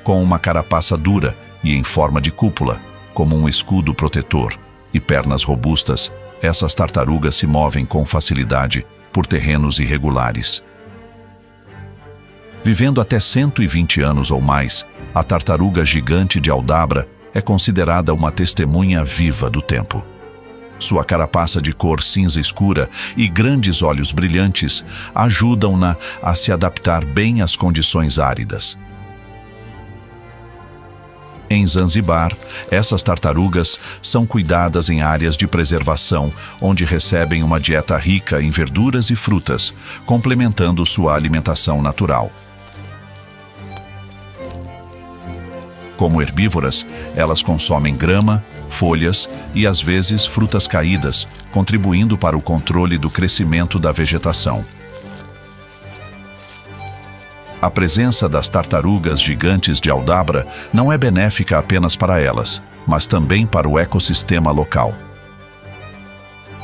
Com uma carapaça dura e em forma de cúpula, como um escudo protetor, e pernas robustas, essas tartarugas se movem com facilidade por terrenos irregulares. Vivendo até 120 anos ou mais, a tartaruga gigante de Aldabra é considerada uma testemunha viva do tempo. Sua carapaça de cor cinza escura e grandes olhos brilhantes ajudam-na a se adaptar bem às condições áridas. Em Zanzibar, essas tartarugas são cuidadas em áreas de preservação, onde recebem uma dieta rica em verduras e frutas, complementando sua alimentação natural. Como herbívoras, elas consomem grama, folhas e, às vezes, frutas caídas, contribuindo para o controle do crescimento da vegetação. A presença das tartarugas gigantes de Aldabra não é benéfica apenas para elas, mas também para o ecossistema local.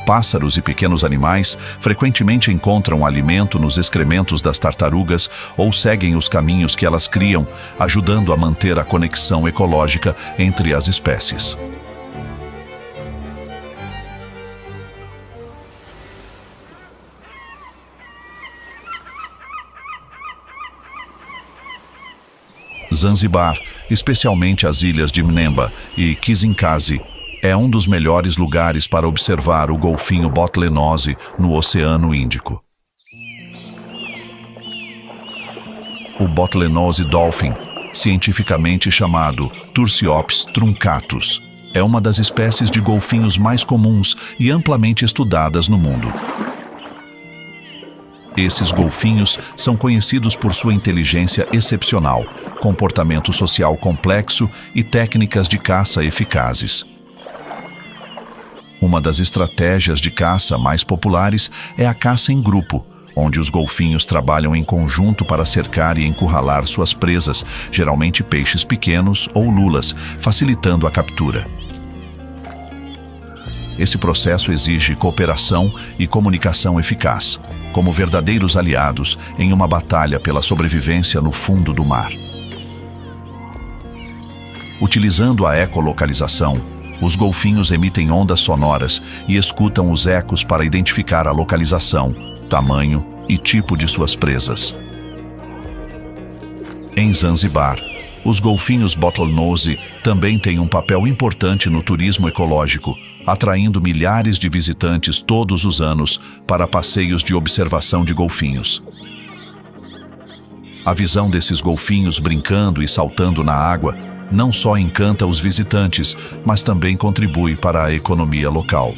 Pássaros e pequenos animais frequentemente encontram alimento nos excrementos das tartarugas ou seguem os caminhos que elas criam, ajudando a manter a conexão ecológica entre as espécies. Zanzibar, especialmente as ilhas de Mnemba e Kizimkazi, é um dos melhores lugares para observar o golfinho bottlenose no Oceano Índico. O bottlenose dolphin, cientificamente chamado Tursiops truncatus, é uma das espécies de golfinhos mais comuns e amplamente estudadas no mundo. Esses golfinhos são conhecidos por sua inteligência excepcional, comportamento social complexo e técnicas de caça eficazes. Uma das estratégias de caça mais populares é a caça em grupo, onde os golfinhos trabalham em conjunto para cercar e encurralar suas presas, geralmente peixes pequenos ou lulas, facilitando a captura. Esse processo exige cooperação e comunicação eficaz, como verdadeiros aliados em uma batalha pela sobrevivência no fundo do mar. Utilizando a ecolocalização, os golfinhos emitem ondas sonoras e escutam os ecos para identificar a localização, tamanho e tipo de suas presas. Em Zanzibar, os golfinhos bottlenose também têm um papel importante no turismo ecológico, atraindo milhares de visitantes todos os anos para passeios de observação de golfinhos. A visão desses golfinhos brincando e saltando na água não só encanta os visitantes, mas também contribui para a economia local.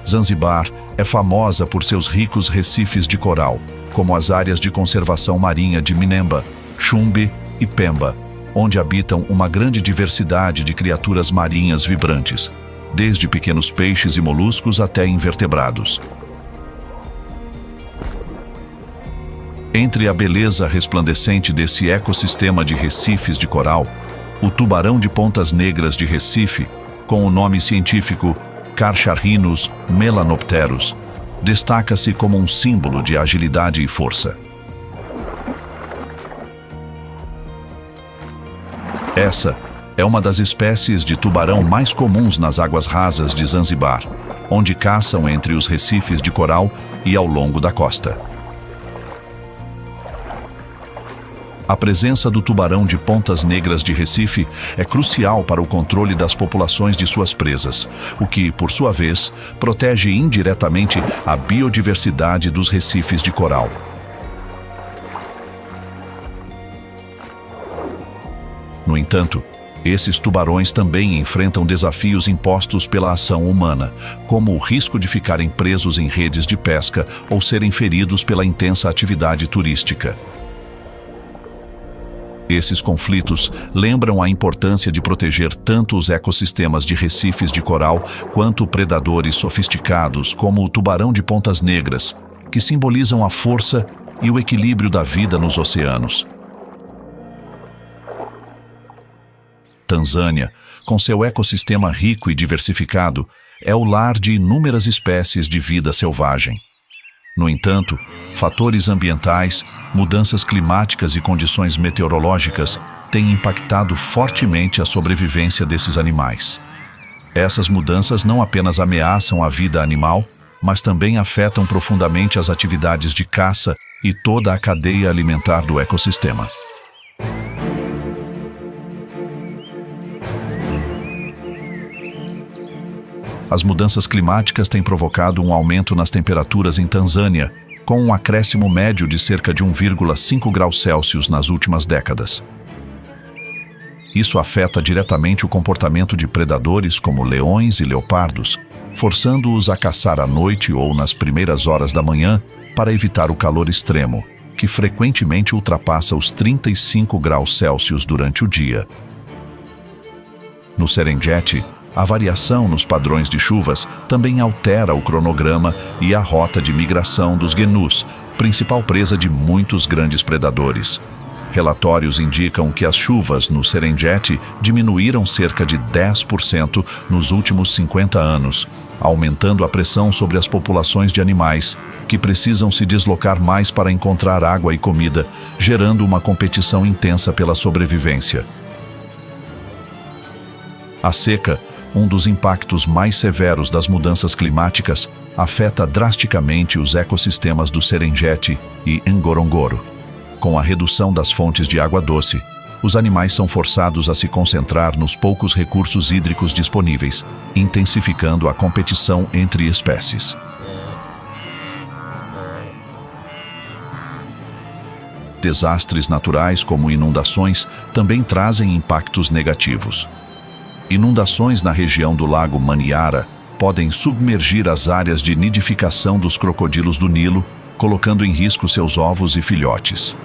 Zanzibar é famosa por seus ricos recifes de coral, como as áreas de conservação marinha de Mnemba, Chumbe e Pemba, onde habitam uma grande diversidade de criaturas marinhas vibrantes, desde pequenos peixes e moluscos até invertebrados. Entre a beleza resplandecente desse ecossistema de recifes de coral, o tubarão de pontas negras de Recife, com o nome científico Carcharrhinus melanopterus, destaca-se como um símbolo de agilidade e força. Essa é uma das espécies de tubarão mais comuns nas águas rasas de Zanzibar, onde caçam entre os recifes de coral e ao longo da costa. A presença do tubarão de pontas negras de Recife é crucial para o controle das populações de suas presas, o que, por sua vez, protege indiretamente a biodiversidade dos recifes de coral. No entanto, esses tubarões também enfrentam desafios impostos pela ação humana, como o risco de ficarem presos em redes de pesca ou serem feridos pela intensa atividade turística. Esses conflitos lembram a importância de proteger tanto os ecossistemas de recifes de coral quanto predadores sofisticados como o tubarão de pontas negras, que simbolizam a força e o equilíbrio da vida nos oceanos. Tanzânia, com seu ecossistema rico e diversificado, é o lar de inúmeras espécies de vida selvagem. No entanto, fatores ambientais, mudanças climáticas e condições meteorológicas têm impactado fortemente a sobrevivência desses animais. Essas mudanças não apenas ameaçam a vida animal, mas também afetam profundamente as atividades de caça e toda a cadeia alimentar do ecossistema. As mudanças climáticas têm provocado um aumento nas temperaturas em Tanzânia, com um acréscimo médio de cerca de 1,5 graus Celsius nas últimas décadas. Isso afeta diretamente o comportamento de predadores como leões e leopardos, forçando-os a caçar à noite ou nas primeiras horas da manhã para evitar o calor extremo, que frequentemente ultrapassa os 35 graus Celsius durante o dia. No Serengeti, a variação nos padrões de chuvas também altera o cronograma e a rota de migração dos gnus, principal presa de muitos grandes predadores. Relatórios indicam que as chuvas no Serengeti diminuíram cerca de 10% nos últimos 50 anos, aumentando a pressão sobre as populações de animais, que precisam se deslocar mais para encontrar água e comida, gerando uma competição intensa pela sobrevivência. A seca, um dos impactos mais severos das mudanças climáticas, afeta drasticamente os ecossistemas do Serengeti e Ngorongoro. Com a redução das fontes de água doce, os animais são forçados a se concentrar nos poucos recursos hídricos disponíveis, intensificando a competição entre espécies. Desastres naturais como inundações também trazem impactos negativos. Inundações na região do Lago Manyara podem submergir as áreas de nidificação dos crocodilos do Nilo, colocando em risco seus ovos e filhotes.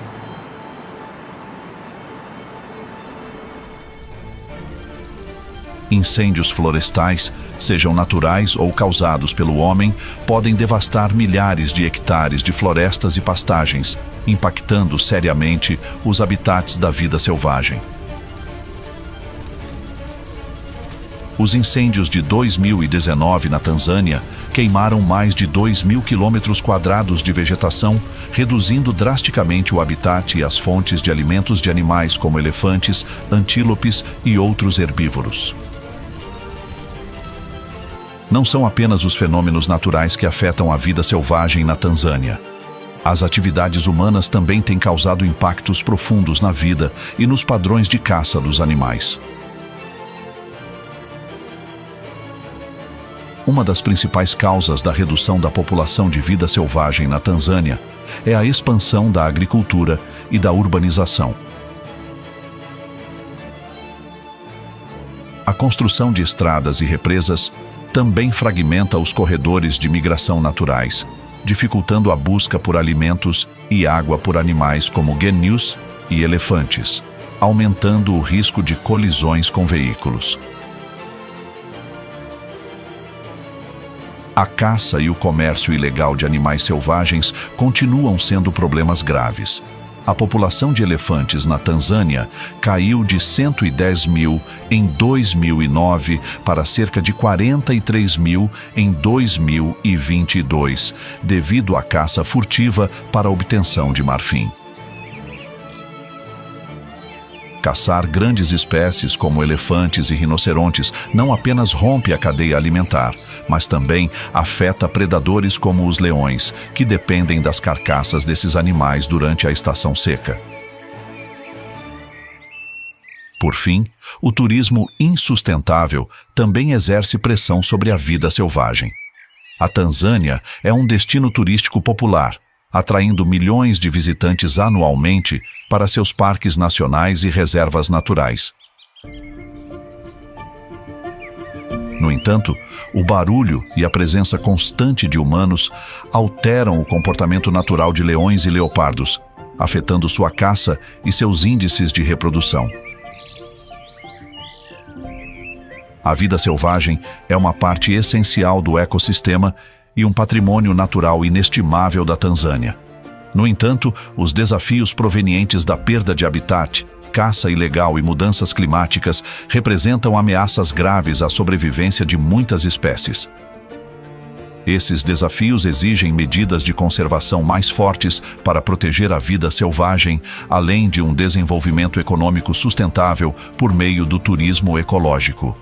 Incêndios florestais, sejam naturais ou causados pelo homem, podem devastar milhares de hectares de florestas e pastagens, impactando seriamente os habitats da vida selvagem. Os incêndios de 2019 na Tanzânia queimaram mais de 2.000 quilômetros quadrados de vegetação, reduzindo drasticamente o habitat e as fontes de alimentos de animais como elefantes, antílopes e outros herbívoros. Não são apenas os fenômenos naturais que afetam a vida selvagem na Tanzânia. As atividades humanas também têm causado impactos profundos na vida e nos padrões de caça dos animais. Uma das principais causas da redução da população de vida selvagem na Tanzânia é a expansão da agricultura e da urbanização. A construção de estradas e represas também fragmenta os corredores de migração naturais, dificultando a busca por alimentos e água por animais como gnus e elefantes, aumentando o risco de colisões com veículos. A caça e o comércio ilegal de animais selvagens continuam sendo problemas graves. A população de elefantes na Tanzânia caiu de 110 mil em 2009 para cerca de 43 mil em 2022, devido à caça furtiva para a obtenção de marfim. Caçar grandes espécies como elefantes e rinocerontes não apenas rompe a cadeia alimentar, mas também afeta predadores como os leões, que dependem das carcaças desses animais durante a estação seca. Por fim, o turismo insustentável também exerce pressão sobre a vida selvagem. A Tanzânia é um destino turístico popular, atraindo milhões de visitantes anualmente para seus parques nacionais e reservas naturais. No entanto, o barulho e a presença constante de humanos alteram o comportamento natural de leões e leopardos, afetando sua caça e seus índices de reprodução. A vida selvagem é uma parte essencial do ecossistema e um patrimônio natural inestimável da Tanzânia. No entanto, os desafios provenientes da perda de habitat, caça ilegal e mudanças climáticas representam ameaças graves à sobrevivência de muitas espécies. Esses desafios exigem medidas de conservação mais fortes para proteger a vida selvagem, além de um desenvolvimento econômico sustentável por meio do turismo ecológico.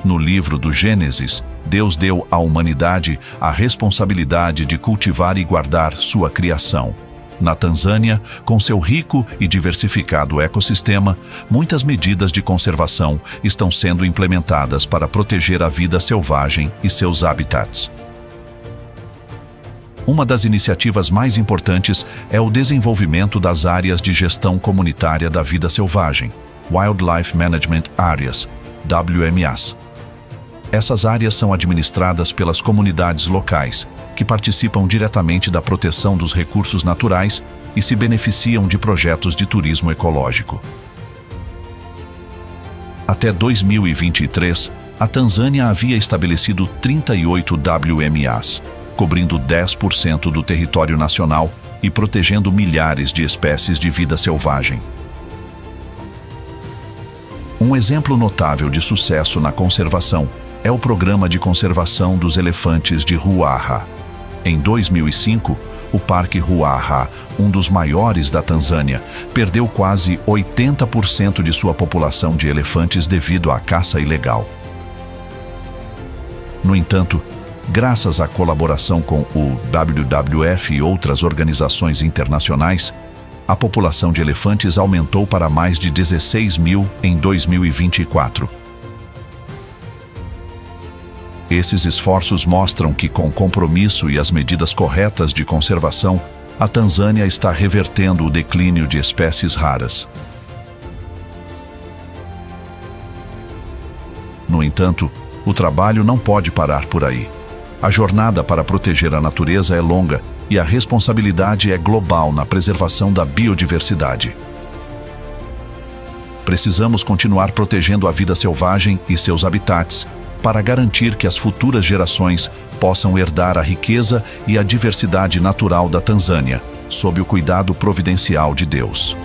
No livro do Gênesis, Deus deu à humanidade a responsabilidade de cultivar e guardar sua criação. Na Tanzânia, com seu rico e diversificado ecossistema, muitas medidas de conservação estão sendo implementadas para proteger a vida selvagem e seus habitats. Uma das iniciativas mais importantes é o desenvolvimento das áreas de gestão comunitária da vida selvagem, Wildlife Management Areas, WMAs. Essas áreas são administradas pelas comunidades locais, que participam diretamente da proteção dos recursos naturais e se beneficiam de projetos de turismo ecológico. Até 2023, a Tanzânia havia estabelecido 38 WMAs, cobrindo 10% do território nacional e protegendo milhares de espécies de vida selvagem. Um exemplo notável de sucesso na conservação é o Programa de Conservação dos Elefantes de Ruaha. Em 2005, o Parque Ruaha, um dos maiores da Tanzânia, perdeu quase 80% de sua população de elefantes devido à caça ilegal. No entanto, graças à colaboração com o WWF e outras organizações internacionais, a população de elefantes aumentou para mais de 16 mil em 2024. Esses esforços mostram que, com compromisso e as medidas corretas de conservação, a Tanzânia está revertendo o declínio de espécies raras. No entanto, o trabalho não pode parar por aí. A jornada para proteger a natureza é longa e a responsabilidade é global na preservação da biodiversidade. Precisamos continuar protegendo a vida selvagem e seus habitats para garantir que as futuras gerações possam herdar a riqueza e a diversidade natural da Tanzânia, sob o cuidado providencial de Deus.